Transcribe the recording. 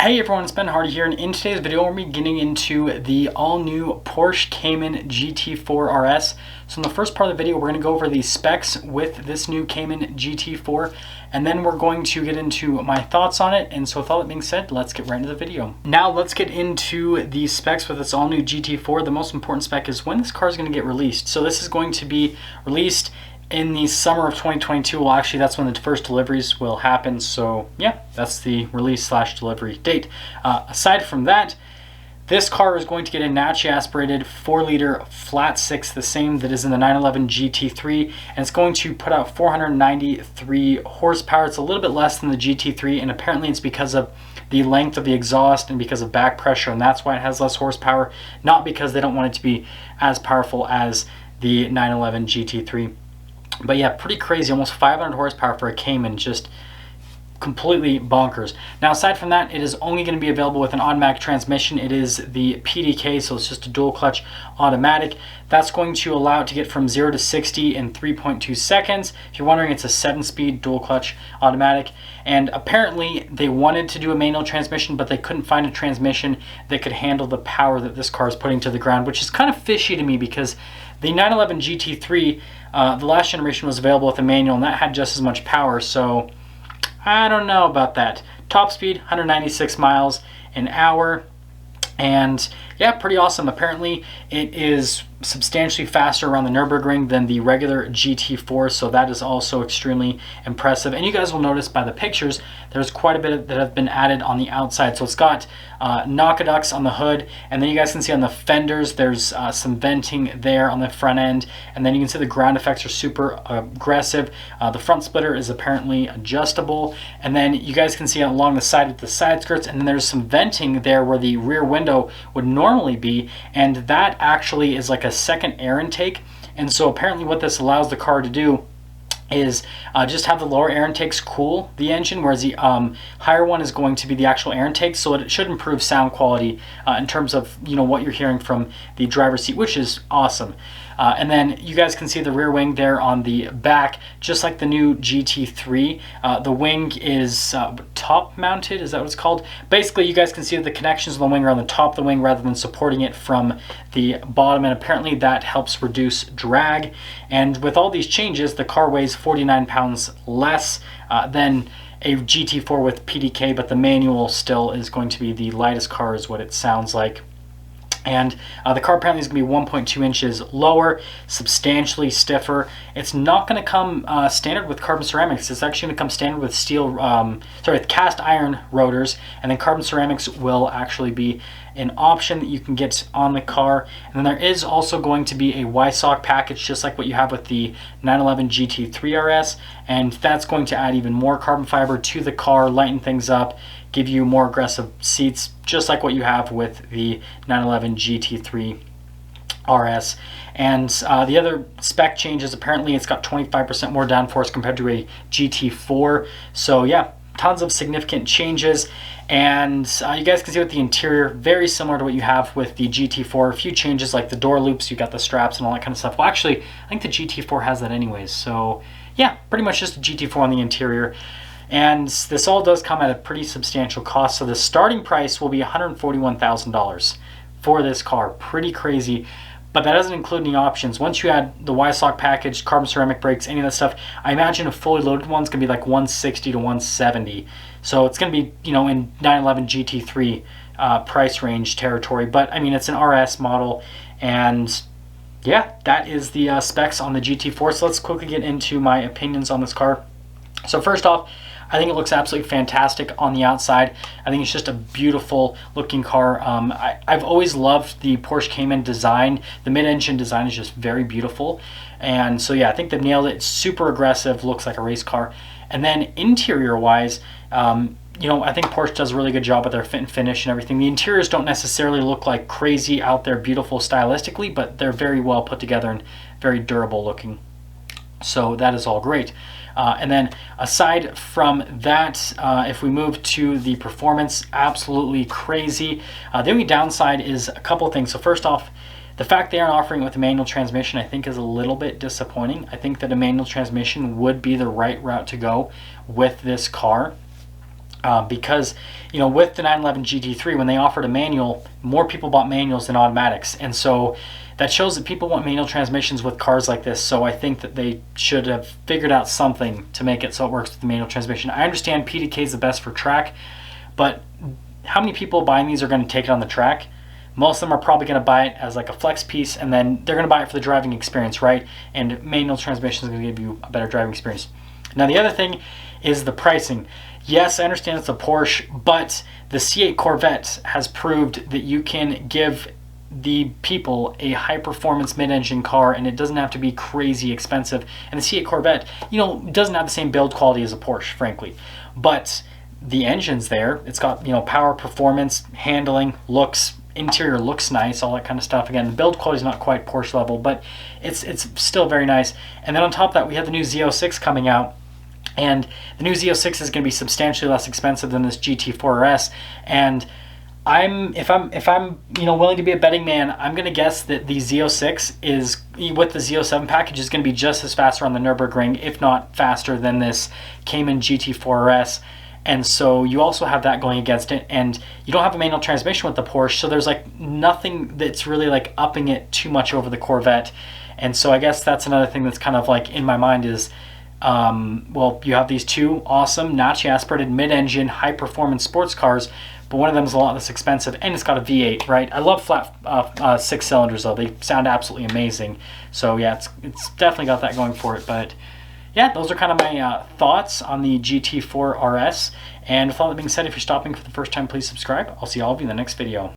Hey everyone, it's Ben Hardy here, and in today's video we're going to be getting into the all-new Porsche Cayman GT4 RS. So in the first part of the video we're going to go over the specs with this new Cayman GT4, and then we're going to get into my thoughts on it. And so with all that being said, let's get right into the video. Now let's get into the specs with this all-new GT4. The most important spec is when this car is going to get released. So this is going to be released in the summer of 2022. Well, actually, that's when the first deliveries will happen. So yeah, that's the release / delivery date. Aside from that, this car is going to get a naturally aspirated 4-liter flat six, the same that is in the 911 GT3, and it's going to put out 493 horsepower. It's a little bit less than the GT3, and apparently it's because of the length of the exhaust and because of back pressure, and that's why it has less horsepower, not because they don't want it to be as powerful as the 911 GT3. But yeah, pretty crazy, almost 500 horsepower for a Cayman, just completely bonkers. Now aside from that, it is only going to be available with an automatic transmission. It is the PDK, so it's just a dual clutch automatic. That's going to allow it to get from 0 to 60 in 3.2 seconds. If you're wondering, it's a 7-speed dual clutch automatic. And apparently they wanted to do a manual transmission, but they couldn't find a transmission that could handle the power that this car is putting to the ground, which is kind of fishy to me because the 911 GT3, the last generation, was available with a manual, and that had just as much power, so I don't know about that. Top speed, 196 miles an hour, and yeah, pretty awesome. Apparently it is substantially faster around the Nürburgring than the regular GT4, so that is also extremely impressive. And you guys will notice by the pictures, there's quite a bit that have been added on the outside. So it's got knockaducts on the hood, and then you guys can see on the fenders there's some venting there on the front end, and then you can see the ground effects are super aggressive. The front splitter is apparently adjustable, and then you guys can see along the side with the side skirts, and then there's some venting there where the rear window would normally be, and that actually is like a second air intake. And so apparently what this allows the car to do is just have the lower air intakes cool the engine, whereas the higher one is going to be the actual air intake. So it should improve sound quality in terms of what you're hearing from the driver's seat, which is awesome. And then you guys can see the rear wing there on the back, just like the new GT3. The wing is top mounted, is that what it's called? Basically, you guys can see that the connections on the wing are on the top of the wing rather than supporting it from the bottom, and apparently that helps reduce drag. And with all these changes, the car weighs 49 pounds less than a GT4 with PDK, but the manual still is going to be the lightest car, is what it sounds like. And the car apparently is going to be 1.2 inches lower, substantially stiffer. It's not going to come standard with carbon ceramics. It's actually going to come standard with with cast iron rotors, and then carbon ceramics will actually be an option that you can get on the car. And then there is also going to be a Y-Sock package, just like what you have with the 911 GT3 RS, and that's going to add even more carbon fiber to the car, lighten things up, give you more aggressive seats, just like what you have with the 911 GT3 RS. And the other spec changes, apparently it's got 25% more downforce compared to a GT4. So yeah, tons of significant changes. And you guys can see with the interior, very similar to what you have with the GT4. A few changes like the door loops, you got the straps and all that kind of stuff. Well, actually, I think the GT4 has that anyways. So yeah, pretty much just a GT4 on the interior. And this all does come at a pretty substantial cost. So the starting price will be $141,000 for this car. Pretty crazy. But that doesn't include any options. Once you add the Y-Sock package, carbon ceramic brakes, any of that stuff, I imagine a fully loaded one's going to be like $160 to $170. So it's going to be, in 911 GT3 price range territory. But I mean, it's an RS model, and yeah, that is the specs on the GT4. So let's quickly get into my opinions on this car. So first off, I think it looks absolutely fantastic on the outside. I think it's just a beautiful looking car. I've always loved the Porsche Cayman design. The mid-engine design is just very beautiful. And so yeah, I think they've nailed it. It's super aggressive, looks like a race car. And then interior-wise, I think Porsche does a really good job with their fit and finish and everything. The interiors don't necessarily look like crazy out there beautiful stylistically, but they're very well put together and very durable looking. So that is all great. And then aside from that, if we move to the performance, absolutely crazy. The only downside is a couple of things. So first off, the fact they aren't offering it with a manual transmission, I think, is a little bit disappointing. I think that a manual transmission would be the right route to go with this car. because, you know, with the 911 GT3, when they offered a manual, more people bought manuals than automatics. And so that shows that people want manual transmissions with cars like this. So I think that they should have figured out something to make it so it works with the manual transmission. I understand PDK is the best for track, but how many people buying these are going to take it on the track? Most of them are probably going to buy it as like a flex piece, and then they're going to buy it for the driving experience, right? And manual transmission is going to give you a better driving experience. Now the other thing is the pricing. Yes, I understand it's a Porsche, but the C8 Corvette has proved that you can give the people a high-performance mid-engine car, and it doesn't have to be crazy expensive. And the C8 Corvette, you know, doesn't have the same build quality as a Porsche, frankly. But the engine's there. It's got, you know, power, performance, handling, looks, interior looks nice, all that kind of stuff. Again, the build quality is not quite Porsche level, but it's still very nice. And then on top of that, we have the new Z06 coming out. And the new Z06 is going to be substantially less expensive than this GT4 RS. And if I'm you know, willing to be a betting man, I'm going to guess that the Z06 is, with the Z07 package, is going to be just as fast around the Nürburgring, if not faster than this Cayman GT4 RS. And so you also have that going against it, and you don't have a manual transmission with the Porsche, so there's like nothing that's really like upping it too much over the Corvette. And so I guess that's another thing that's kind of like in my mind is, well, you have these two awesome, naturally aspirated mid-engine, high-performance sports cars, but one of them is a lot less expensive, and it's got a V8, right? I love flat 6 cylinders, though. They sound absolutely amazing. So yeah, it's definitely got that going for it. But yeah, those are kind of my thoughts on the GT4 RS. And with all that being said, if you're stopping for the first time, please subscribe. I'll see all of you in the next video.